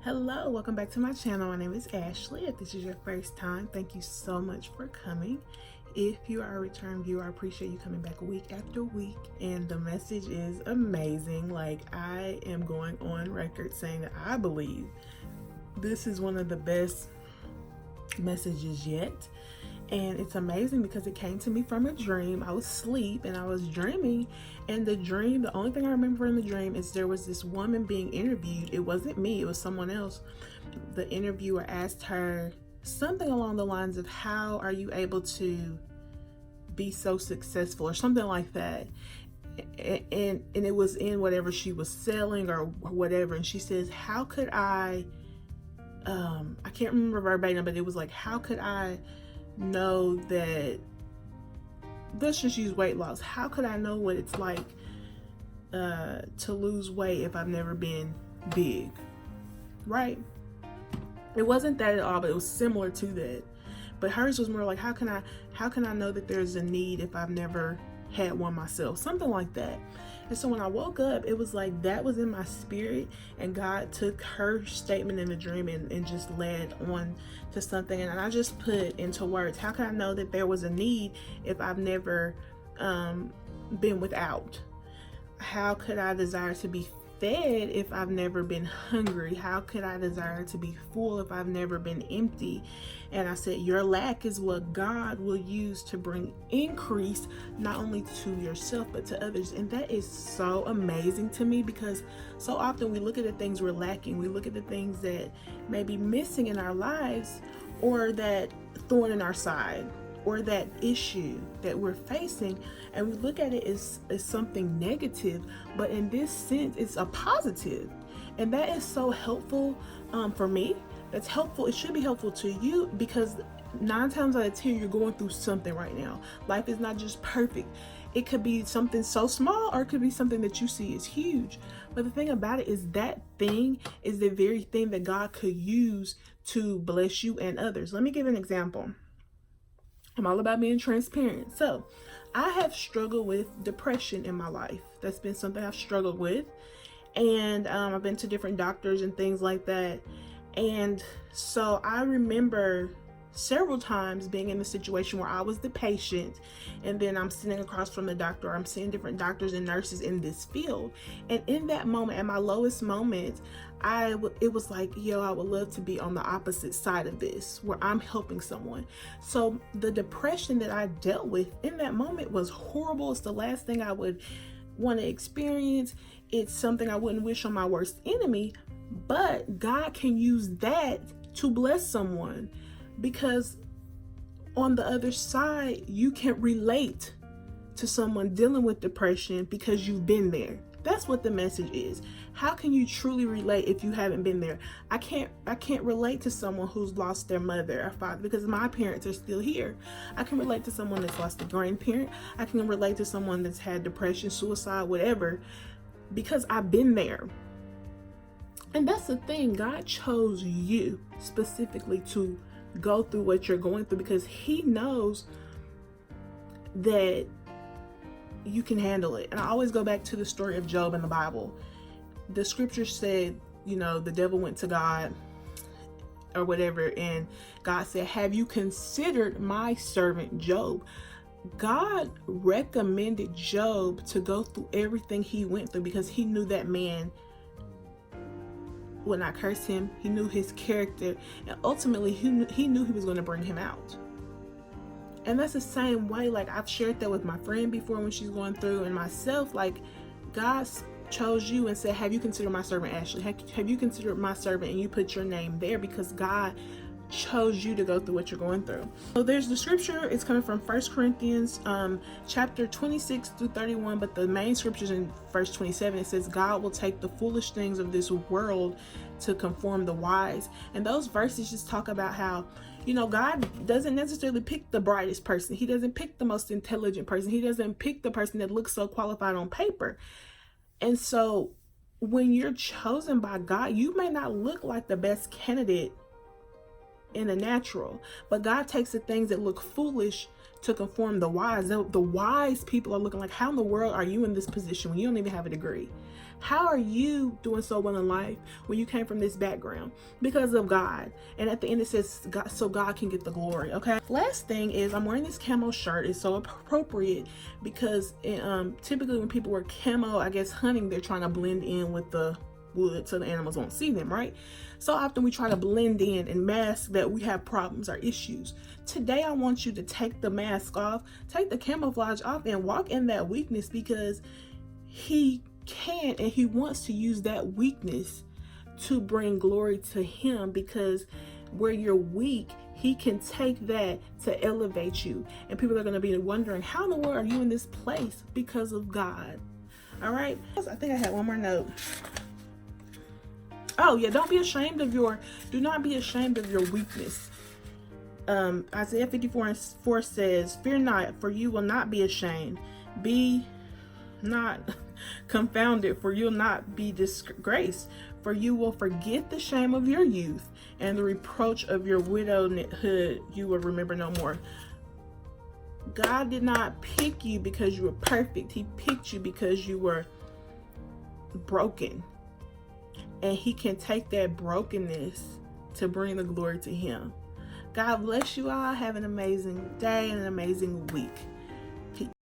Hello, welcome back to my channel. My name is Ashley. If this is your first time, thank you so much for coming. If you are a return viewer, I appreciate you coming back week after week, and the message is amazing. Like, I am going on record saying that I believe this is one of the best messages yet. And it's amazing because it came to me from a dream. I was asleep and I was dreaming, and the only thing I remember in the dream is there was this woman being interviewed. It wasn't me, it was someone else. The interviewer asked her something along the lines of, how are you able to be so successful, or something like that. And it was in whatever she was selling or whatever, and she says, how could I can't remember verbatim, but it was like, how could I know that, let's just use weight loss, how could I know what it's like to lose weight if I've never been big, right? It wasn't that at all, but it was similar to that. But hers was more like, how can I know that there's a need if I've never had one myself, something like that. And so when I woke up, it was like that was in my spirit, and God took her statement in the dream and just led on to something. And I just put into words, how can I know that there was a need if I've never been without? How could I desire to be fed if I've never been hungry? How could I desire to be full if I've never been empty? And I said, your lack is what God will use to bring increase, not only to yourself but to others. And that is so amazing to me, because so often we look at the things we're lacking, we look at the things that may be missing in our lives, or that thorn in our side, or that issue that we're facing, and we look at it as something negative. But in this sense, it's a positive. And that is so helpful for me. That's helpful. It should be helpful to you, because 9 times out of 10, you're going through something right now. Life is not just perfect. It could be something so small, or it could be something that you see as huge. But the thing about it is, that thing is the very thing that God could use to bless you and others. Let me give an example. I'm all about being transparent. So I have struggled with depression in my life. That's been something I've struggled with. And I've been to different doctors and things like that. And so I remember several times being in the situation where I was the patient, and then I'm sitting across from the doctor. I'm seeing different doctors and nurses in this field. And in that moment, at my lowest moment, it was like, yo, I would love to be on the opposite side of this, where I'm helping someone. So the depression that I dealt with in that moment was horrible. It's the last thing I would want to experience. It's something I wouldn't wish on my worst enemy. But God can use that to bless someone, because on the other side, you can relate to someone dealing with depression because you've been there. That's what the message is. How can you truly relate if you haven't been there? I can't relate to someone who's lost their mother or father, because my parents are still here. I can relate to someone that's lost a grandparent. I can relate to someone that's had depression, suicide, whatever, because I've been there. And that's the thing. God chose you specifically to go through what you're going through, because He knows that you can handle it. And I always go back to the story of Job in the Bible. The scripture said, the devil went to God or whatever, and God said, have you considered my servant Job? God recommended Job to go through everything he went through, because He knew that man would not curse him. He knew his character, and ultimately he knew he was going to bring him out. And that's the same way, like, I've shared that with my friend before when she's going through, and myself, like, God chose you and said, have you considered my servant Ashley? Have you considered my servant? And you put your name there because God chose you to go through what you're going through. So there's the scripture. It's coming from 1 Corinthians chapter 26 through 31, but the main scriptures in verse 27, it says, God will take the foolish things of this world to conform the wise. And those verses just talk about how, God doesn't necessarily pick the brightest person. He doesn't pick the most intelligent person. He doesn't pick the person that looks so qualified on paper. And so when you're chosen by God, you may not look like the best candidate in the natural, but God takes the things that look foolish to conform the wise. The wise people are looking like, how in the world are you in this position when you don't even have a degree? How are you doing so well in life when you came from this background? Because of God. And at the end it says God, so God can get the glory. Okay. Last thing is I'm wearing this camo shirt. It's so appropriate because typically when people wear camo, I guess hunting, they're trying to blend in with the wood so the animals won't see them, right? So often we try to blend in and mask that we have problems or issues. Today I want you to take the mask off, take the camouflage off, and walk in that weakness, because he can and he wants to use that weakness to bring glory to him, because where you're weak, he can take that to elevate you. And people are going to be wondering, how in the world are you in this place? Because of God. All right. I think I had one more note. Oh yeah, do not be ashamed of your weakness. Isaiah 54:4 says, fear not, for you will not be ashamed. Be not confounded, for you'll not be disgraced. For you will forget the shame of your youth, and the reproach of your widowhood you will remember no more. God did not pick you because you were perfect. He picked you because you were broken. And he can take that brokenness to bring the glory to him. God bless you all. Have an amazing day and an amazing week.